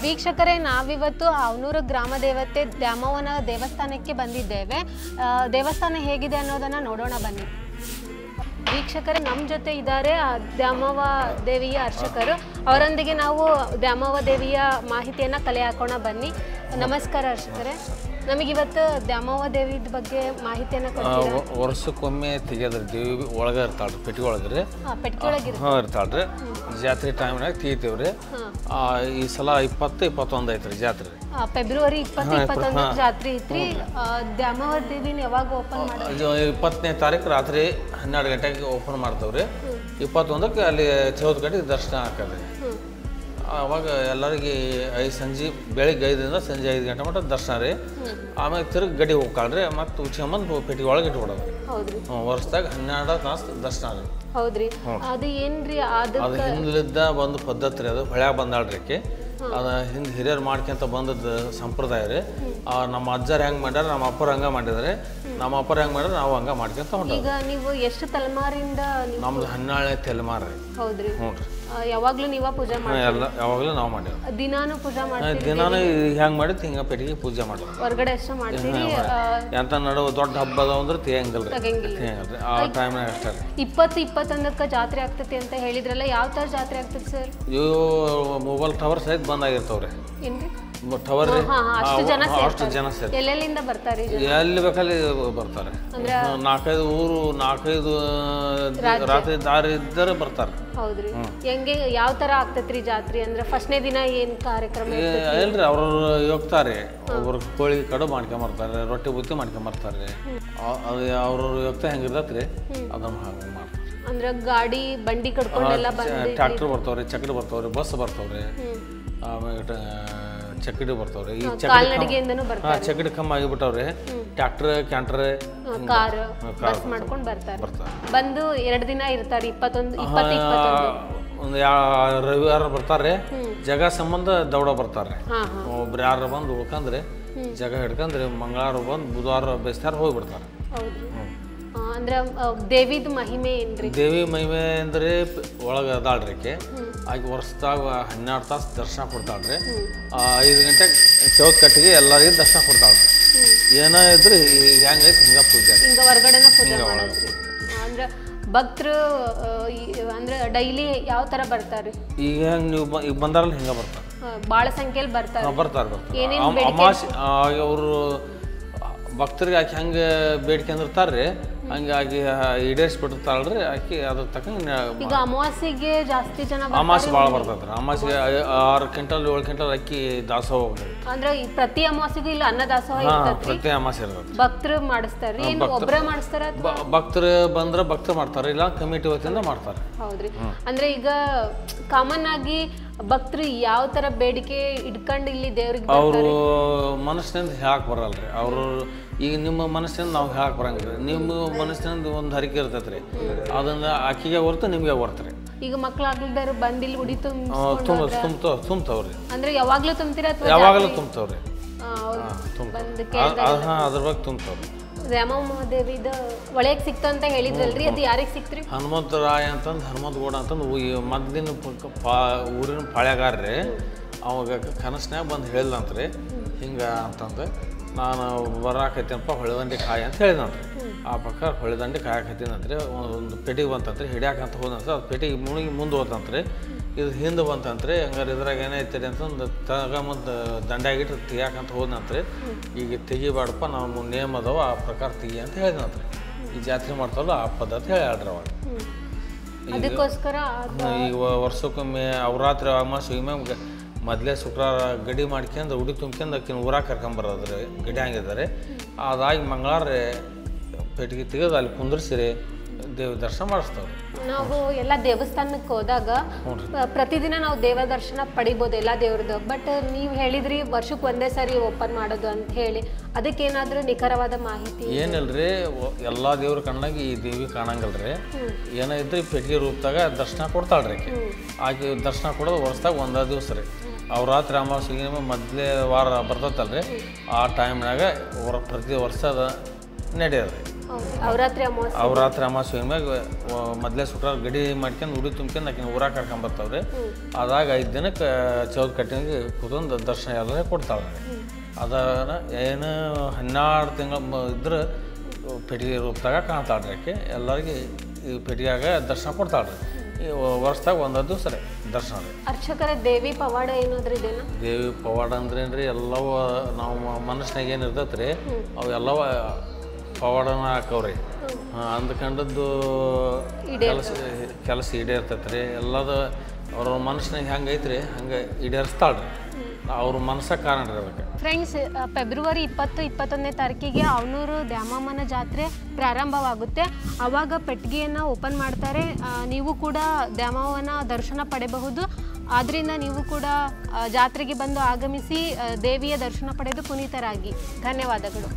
ವೀಕ್ಷಕರೇ, ನಾವಿವತ್ತು ಅವನೂರು ಗ್ರಾಮ ದೇವತೆ ದ್ಯಾಮವ್ವನ ದೇವಸ್ಥಾನಕ್ಕೆ ಬಂದಿದ್ದೇವೆ. ದೇವಸ್ಥಾನ ಹೇಗಿದೆ ಅನ್ನೋದನ್ನು ನೋಡೋಣ ಬನ್ನಿ. ವೀಕ್ಷಕರೇ, ನಮ್ಮ ಜೊತೆ ಇದ್ದಾರೆ ದ್ಯಾಮವ್ವ ದೇವಿಯ ಅರ್ಚಕರು. ಅವರೊಂದಿಗೆ ನಾವು ದ್ಯಾಮವ್ವ ದೇವಿಯ ಮಾಹಿತಿಯನ್ನು ಕಲೆ ಹಾಕೋಣ ಬನ್ನಿ. ನಮಸ್ಕಾರ ಅರ್ಚಕರೇ, ನಮಗಿವತ್ತು ದ್ಯಾಮವ್ವ ದೇವಿ ಬಗ್ಗೆ ಮಾಹಿತಿಯನ್ನು ಕೊಡ್ತೀರಾ? ವರ್ಷಕ್ಕೊಮ್ಮೆ ತೆಗಿಯೋದ್ರಿ ದೇವಿ ಒಳಗೆ ಇರ್ತಾಳ್ರಿ, ಪೆಟ್ಟಿಗೆ ಒಳಗ್ರಿ. ಇರ್ತಾಳ್ರಿ. ಜಾತ್ರೆ ಟೈಮ್ನಾಗ ತೆಗಿತೀವ್ರಿ. ಈ ಸಲ 20-21 ಐತ್ರಿ ಜಾತ್ರೆ. ಫೆಬ್ರವರಿ 20-21 ಜಾತ್ರೆ ಐತ್ರಿ. ದ್ಯಾಮವ್ವ ದೇವಿನ ಯಾವಾಗ ಓಪನ್ ಮಾಡಿ? 20ನೇ ತಾರೀಕು ರಾತ್ರಿ 12 ಗಂಟೆಗೆ ಓಪನ್ ಮಾಡ್ತೇವ್ರಿ. 21ಕ್ಕೆ ಅಲ್ಲಿ 14 ಗಂಟೆಗೆ ದರ್ಶನ ಹಾಕದ್ರಿ. ಅವಾಗ ಎಲ್ಲರಿಗೆ ಬೆಳಿಗ್ಗೆ 5ರಿಂದ ಸಂಜೆ 5 ಗಂಟೆ ಮಟ್ಟ ದರ್ಶನ ರೀ. ಆಮೇಲೆ ತಿರುಗಿ ಗಡಿ ಹೋಗ್ಕಾಳ್ರಿ, ಮತ್ತು ಉಚ್ಕೊಂಬಂದು ಪೆಟ್ಟಿಗೆ ಒಳಗೆ ಇಟ್ಬಿಡೋದು. ವರ್ಷದಾಗ 12 ತಾಸು ದರ್ಶನ ರೀ. ಹೌದ್ರಿ, ಅದು ಏನ್ರಿ? ಅದು ಹಿಂದ್ಲಿದ್ದ ಒಂದು ಪದ್ಧತಿ ರೀ. ಅದು ಹೊಳ್ಯಾಗ ಬಂದಾಳ್ರಿ. ಅದು ಹಿಂದೆ ಹಿರಿಯರು ಮಾಡ್ಕೊಂತ ಬಂದದ್ದು ಸಂಪ್ರದಾಯ ರೀ. ನಮ್ಮ ಅಜ್ಜರು ಹೆಂಗೆ ಮಾಡ್ಯಾರ, ನಮ್ಮ ಅಪ್ಪರು ಹಂಗೆ ಮಾಡಿದ್ರೆ, ನಮ್ಮ ಅಪ್ಪರು ಹೆಂಗೆ ಮಾಡ್ಯಾರ, ನಾವು ಹಂಗೆ ಮಾಡ್ಕೊಂತ ಹೊಂಟ. ಈಗ ನೀವು ಎಷ್ಟು ತಲೆಮಾರಿಂದ? ನಮ್ದು 12ನೇ ತಲೆಮಾರ ರೀ. ಹೌದ್ರಿ. ಹ್ಞೂ ರೀ. ಯಾವಾಗ್ಲೂ ನೀವ ಪೂಜೆ ಮಾಡಿ? ಎಲ್ಲ ಯಾವಾಗಲೂ ನಾವು ಮಾಡಿವಿ. ದಿನಾನು ಪೂಜೆ ಮಾಡ್ತೀವಿ? ದಿನಾನು ಹೆಂಗೆ ಮಾಡಿದ್ದು ಹಿಂಗೆ ಪೆಟ್ಟಿಗೆ ಪೂಜೆ ಮಾಡೋದು. ಹೊರಗಡೆ ಎಷ್ಟು ಮಾಡ್ತೀವಿ? ಎಂತ ನಡುವ ದೊಡ್ಡ ಹಬ್ಬ ಅದಾವ ಅಂದ್ರೆ ತೆಗಿಯಂಗಿಲ್ಲ ರೀ. ಆ ಟೈಮ್ನಾಗ ಅಷ್ಟೇ ರೀ. 20-21ಕ್ಕೆ ಜಾತ್ರೆ ಆಗ್ತೈತಿ ಅಂತ ಹೇಳಿದ್ರಲ್ಲ, ಯಾವ ಥರ ಜಾತ್ರೆ ಆಗ್ತೈತಿ ಸರ್? ಇವು ಮೊಬೈಲ್ ಟವರ್ ಸಹಿತ ಬಂದಾಗಿರ್ತಾವ್ರಿ. ಏನ್ರಿ ಟವರ್ ರೀ? ಅಷ್ಟು ಜನ ಸೇರಿ ಎಲ್ಲೆಲ್ಲಿಂದ ಬರ್ತಾರೆ? ಎಲ್ಲಿ ಬೇಕಲ್ಲಿ ಬರ್ತಾರೆ. 4-5 ಊರು, 4-5 ರಾತ್ರಿ ದಾರಿ ಇದ್ದರೆ ಬರ್ತಾರೆ. ಹೌದ್ರಿ. ಹೆಂಗೆ ಯಾವ ತರ ಆಗ್ತೈತ್ರಿ ಜಾತ್ರೆ? ಅಂದ್ರೆ ಫಸ್ಟ್ನೇ ದಿನ ಏನ್ ಕಾರ್ಯಕ್ರಮ ಇಲ್ರಿ, ಅವ್ರು ಹೋಗ್ತಾರೆ. ಒಬ್ರು ಕೋಳಿ ಕಡು ಮಾಡ್ಕೊಂಬರ್ತಾರೆ, ರೊಟ್ಟಿ ಬುತ್ತಿ ಮಾಡ್ಕೊಂಬರ್ತಾರೆ. ಅದು ಅವ್ರ ಹೋಗ್ತಾ ಹೆಂಗಿರ್ತೈತ್ರಿ ಅದನ್ನ ಹಾಗೆ ಮಾಡ್ತಾರೆ. ಅಂದ್ರೆ ಗಾಡಿ ಬಂಡಿ ಕಡ್ಕೊಂಡೆಲ್ಲ ಬಂದು ಟ್ರ್ಯಾಕ್ಟರ್ ಬರ್ತಾವ್ರಿ, ಚಕ್ಡಿ ಬರ್ತಾವ್ರಿ, ಬಸ್ ಬರ್ತಾವ್ರಿ, ಆಮೇಲೆ ಚಕ್ಡಿ ಬರ್ತಾವ್ರಿ. ಈ ಚಕ್ಡಿ ಕಮ್ಮಿ ಆಗಿಬಿಟ್ಟವ್ರಿ. ಟ್ರ್ಯಾಕ್ಟರ್, ಕ್ಯಾಂಟರ್, ಕಾರ್, ಬಸ್ ಮಾಡ್ಕೊಂಡು ಬರ್ತಾರೆ. ಬಂದು 2 ದಿನ ಇರ್ತಾರೆ. 21 ಒಂದು ರವಿವಾರ ಬರ್ತಾರೆ. ಜಾಗ ಸಂಬಂಧ ದೌಡ ಬರ್ತಾರೆ. ಒಬ್ರು ಯಾರು ಬಂದು ಉಳ್ಕಂದ್ರೆ ಜಾಗ ಹಿಡ್ಕಂದ್ರೆ ಮಂಗಳವಾರ ಬಂದು ಬುಧವಾರ ಬೇಸ್ತಾರ ಹೋಗ್ಬಿಡ್ತಾರೆ. ಅಂದ್ರೆ ದೇವಿದ ಮಹಿಮೆ ಏನ್ರಿ? ದೇವಿ ಮಹಿಮೆ ಅಂದ್ರೆ ಒಳಗೆ ಅದಾಳ್ರಿ. ಆಕೆ ವರ್ಷದಾಗ 12 ತಾಸು ದರ್ಶನ ಕೊಡ್ತಾಳ್ರಿ. 5 ಗಂಟೆಗೆ ಚೌತ್ ಕಟ್ಟಿಗೆ ಎಲ್ಲರಿಗೂ ದರ್ಶನ ಕೊಡ್ತಾಳ್ರಿ. ಏನೋ ಇದ್ರಿ ಹೆಂಗೈತಿ ಹಿಂಗ ಪೂಜೆ, ಹಿಂಗ ಹೊರಗಡೆನ ಪೂಜೆ ಮಾಡೋದ್ರಿ. ಅಂದ್ರೆ ಭಕ್ತರು ಅಂದ್ರೆ ಡೈಲಿ ಯಾವ ತರ ಬರ್ತಾರೆ? ಈಗ ಹೆಂಗ್ ನೀವು ಈಗ ಬಂದಾರಲ್ಲ ಹಿಂಗ ಬರ್ತಾರೆ. ಭಾಳ ಸಂಖ್ಯೆಯಲ್ಲಿ ಬರ್ತಾರೆ. ಬರ್ತಾರೆ. ಅಮಾವಾಸ್ಯೆ ಅವರು ಭಕ್ತರಿಗೆ ಆಕೆ ಹೆಂಗೆ ಬೇಡಿಕೆ ಅಂದಿರ್ತಾರ್ರಿ, ಹಂಗಾಗಿ ಈಡೇರಿಸ್ಬಿಟ್ಟಿರ್ತಾಳ್ರಿ. ಆಕೆ ಅದ್ರ ತಕ್ಕಂಗೆ ಈಗ ಅಮಾವಾಸ್ಯೆಗೆ ಜಾಸ್ತಿ ಜನ ಅಮಾವಾಸ್ಯೆ ಭಾಳ ಬರ್ತೈತ್ರಿ. ಅಮಾವಾಸ್ಯೆಗೆ 6 ಕ್ವಿಂಟಲ್ 7 ಕ್ವಿಂಟಲ್ ಅಕ್ಕಿ ದಾಸೋಹ ಹೋಗ್ತೈತಿ. ಅಂದ್ರೆ ಪ್ರತಿ ಅಮಾವಾಸ್ಯೆಗೂ ಇಲ್ಲ ಅನ್ನ ದಾಸೋಹ ಇರ್ತೈತಿ. ಪ್ರತಿ ಅಮಾವಾಸ್ಯೆ ಇರ್ತೈತಿ. ಭಕ್ತರು ಮಾಡಿಸ್ತಾರ್ರಿ? ಏನು ಒಬ್ಬರೇ ಮಾಡಿಸ್ತಾರ? ಭಕ್ತರು ಬಂದ್ರೆ ಭಕ್ತರು ಮಾಡ್ತಾರೆ, ಇಲ್ಲ ಕಮಿಟಿ ವತಿಯಿಂದ ಮಾಡ್ತಾರೆ. ಹೌದ್ರಿ. ಅಂದ್ರೆ ಈಗ ಕಾಮನ್ ಆಗಿ ಭಕ್ತರು ಯಾವ ತರ ಬೇಡಿಕೆ ಇಟ್ಕೊಂಡು ಇಲ್ಲಿ ದೇವ್ರಿಗೆ ಅವರು ಮನಸ್ಸಿನಿಂದ ಹೇಳಕ್ ಬರಲ್ರಿ. ಅವರು ಈಗ ನಿಮ್ಮ ಮನಸ್ಸಿನಿಂದ ನಾವು ಹೇಳಕ್ ಬರಂಗಿಲ್ಲ. ನಿಮ್ಮ ಮನಸ್ಸಿನಿಂದ ಒಂದು ಹರಿಕೆ ಇರ್ತೈತ್ರಿ, ಅದನ್ನ ಆಕಿಗೆ ಹೊರ್ತು ನಿಮ್ಗೆ ಹೊರ್ತ್ರಿ. ಈಗ ಮಕ್ಳಾಗ್ಲಿದ್ದಾರು ಬಂದಿಲ್ಲಿ ಉಡಿ ತುಂಬ್ತಾವ್ರಿ. ಅಂದ್ರೆ ಯಾವಾಗ್ಲೂ ತುಂಬ್ತೀರಾ? ಯಾವಾಗಲೂ ತುಂಬ್ತಾವ್ರಿ. ಅದ್ರ ಬಗ್ಗೆ ತುಂಬ್ತಾವ್ರಿ. ದ್ಯಾಮವ್ವ ದೇವಿದ ಒಳಗೆ ಸಿಕ್ತ ಅಂತ ಹೇಳಿದ್ರಲ್ರಿ, ಅದು ಯಾರಿಗೆ ಸಿಕ್ತ್ರಿ? ಹನುಮಂತರಾಯ ಅಂತಂದು, ಹನುಮಂತಗೌಡ ಅಂತಂದು ಮೊದ್ಲಿನ ಊರಿನ ಪಾಳ್ಯಗಾರ್ರಿ. ಅವಾಗ ಕನಸ್ನ್ಯಾಗ ಬಂದು ಹೇಳಿದಂತ್ರಿ, ಹಿಂಗ ಅಂತಂದು ನಾನು ಬರಾಕೈತೇನಪ್ಪ ಹೊಳೆದಂಡಿ ಕಾಯಿ ಅಂತ ಹೇಳಿದಂತ್ರಿ. ಆ ಪ್ರಕಾರ ಹೊಳೆದಂಡಿ ಕಾಯಕತ್ತೀನಂತ್ರಿ. ಒಂದು ಪೆಟ್ಟಿಗೆ ಬಂತಂತ್ರಿ, ಹಿಡಿಯಾಕಂತ ಹೋದಂತ್ರಿ. ಅದು ಪೆಟ್ಟಿಗೆ ಮುಳುಗಿ ಮುಂದೆ ಹೋತಂತ್ರಿ. ಇದು ಹಿಂದೆ ಬಂತಂತ್ರಿ. ಹಂಗಾರೆ ಇದ್ರಾಗ ಏನೈತಿರಿ ಅಂತಂದು ತಗೊಂಬಂದು ದಂಡ್ಯಾಗಿಟ್ಟು ತೆಗಿಯಾಕಂತ ಹೋದಂತ್ರಿ. ಈಗ ತೆಗಿಬಾರ್ದಪ್ಪ, ನಾವು ನೇಮ್ ಅದಾವ, ಆ ಪ್ರಕಾರ ತೆಗಿ ಅಂತ ಹೇಳಿದಂತ್ರಿ. ಈ ಜಾತ್ರೆ ಮಾಡ್ತಾವಲ್ಲ ಆ ಪದ್ಧತಿ ಹೇಳ್ರಿ ಅವಾಗ. ಅದಕ್ಕೋಸ್ಕರ ಈಗ ವರ್ಷಕ್ಕೊಮ್ಮೆ ಅವರಾತ್ರಿ ಅಮಾವಾಸ್ಯೆ ಮೊದಲೇ ಶುಕ್ರವಾರ ಗಡಿ ಮಾಡ್ಕೊಂಡು ಉಡಿ ತುಂಬ್ಕೊಂಡು ಆಕಿನ ಊರಾಗ ಕರ್ಕೊಂಬರೋದ್ರಿ. ಗಡಿ ಹಂಗಿದ್ದಾರೆ. ಅದಾಗಿ ಮಂಗಳವಾರ ಪೆಟ್ಟಿಗೆ ತೆಗೆದು ಅಲ್ಲಿ ಕುಂದ್ರಿಸಿರಿ ದೇವ ದರ್ಶನ ಮಾಡಿಸ್ತಾವ್ರಿ. ನಾವು ಎಲ್ಲ ದೇವಸ್ಥಾನಕ್ಕೆ ಹೋದಾಗ ಪ್ರತಿದಿನ ನಾವು ದೇವ ದರ್ಶನ ಪಡಿಬೋದು ಎಲ್ಲ ದೇವ್ರದ್ದು. ಬಟ್ ನೀವು ಹೇಳಿದ್ರಿ ವರ್ಷಕ್ಕೆ ಒಂದೇ ಸಾರಿ ಓಪನ್ ಮಾಡೋದು ಅಂತ ಹೇಳಿ, ಅದಕ್ಕೇನಾದ್ರೂ ನಿಖರವಾದ ಮಾಹಿತಿ? ಏನಿಲ್ರಿ, ಎಲ್ಲ ದೇವ್ರ ಕಣ್ಣಾಗ ಈ ದೇವಿ ಕಾಣಂಗಿಲ್ರಿ. ಏನಿದ್ರಿ ಪೆಟ್ಟಿಗೆ ರೂಪದಾಗ ದರ್ಶನ ಕೊಡ್ತಾಳ್ರಿ. ಆಕೆ ದರ್ಶನ ಕೊಡೋದು ವರ್ಷದಾಗ 1 ದಿವಸ ರೀ. ಅವ್ರ ರಾತ್ರಿ ಅಮಾವಾಸ್ಯೆಗೆ ಮೊದಲೇ ವಾರ ಬರ್ತೈತಲ್ರಿ, ಆ ಟೈಮ್ನಾಗ ಪ್ರತಿ ವರ್ಷ ನಡೆಯೋದ್ರಿ. ಅವರಾತ್ರಿ ಅಮಾವಾಸ್ಯೆ ಅವರಾತ್ರಿ ಅಮಾವಾಸ್ಯೆ ಮ್ಯಾಗ ಮೊದಲೇ ಸುಟ್ಟಾರ ಗಡಿ ಮಾಡ್ಕೊಂಡು ಉಡಿ ತುಂಬ್ಕೊಂಡು ಆಕಿನ ಊರಾಗ ಕರ್ಕೊಂಬರ್ತಾವ್ರಿ. ಅದಾಗ 5 ದಿನಕ್ಕೆ ಚೌದ್ ಕಟ್ಟಿಗೆ ಕೂತೊಂದು ದರ್ಶನ ಎಲ್ಲರೇ ಕೊಡ್ತಾವ್ರಿ. ಅದನ್ನ ಏನು 12 ತಿಂಗಳು ಇದ್ರೆ ಪೆಟ್ಟಿಗೆ ರೂಪದಾಗ ಕಾಣ್ತಾಳ್ರಿ ಆಕೆ. ಎಲ್ಲರಿಗೆ ಈ ಪೆಟ್ಟಿಗೆಯಾಗ ದರ್ಶನ ಕೊಡ್ತಾಳ್ರಿ. ಈ ವರ್ಷದಾಗ ಒಂದೊಂದು ದಿವಸ ರೀ ದರ್ಶನ ರೀ. ಅರ್ಚಕರ ದೇವಿ ಪವಾಡ ಏನಾದ್ರೂ ಇದೇನಾ? ದೇವಿ ಪವಾಡ ಅಂದ್ರೇನ್ರಿ ಎಲ್ಲವೂ ನಾವು ಮನಸ್ಸಿನಾಗ ಏನು ಇರ್ತೈತೆ ರೀ ಅವು ಎಲ್ಲವ ಪವಾಡನ ಹಾಕವ್ರಿ. ಅಂದ್ಕೊಂಡದ್ದು ಕೆಲಸ ಈಡೇರ್ತೈತೆ ರೀ. ಎಲ್ಲದು ಅವ್ರ ಮನಸ್ಸಿನಾಗ ಹೆಂಗೆ ಐತ್ರಿ ಹಂಗೆ ಈಡೇರಿಸ್ತಾಳ್ರಿ. ಅವ್ರ ಮನಸ್ಸ ಕಾರಣ ರೀ ಅದಕ್ಕೆ. ಫ್ರೆಂಡ್ಸ್, ಫೆಬ್ರವರಿ 20-21ನೇ ತಾರೀಕಿಗೆ ಅವನೂರು ದ್ಯಾಮಮ್ಮನ ಜಾತ್ರೆ ಪ್ರಾರಂಭವಾಗುತ್ತೆ. ಆವಾಗ ಪೆಟ್ಟಿಗೆಯನ್ನು ಓಪನ್ ಮಾಡ್ತಾರೆ. ನೀವು ಕೂಡ ದ್ಯಾಮವ್ವನ ದರ್ಶನ ಪಡೆಯಬಹುದು. ಆದ್ದರಿಂದ ನೀವು ಕೂಡ ಜಾತ್ರೆಗೆ ಬಂದು ಆಗಮಿಸಿ ದೇವಿಯ ದರ್ಶನ ಪಡೆದು ಪುನೀತರಾಗಿ. ಧನ್ಯವಾದಗಳು.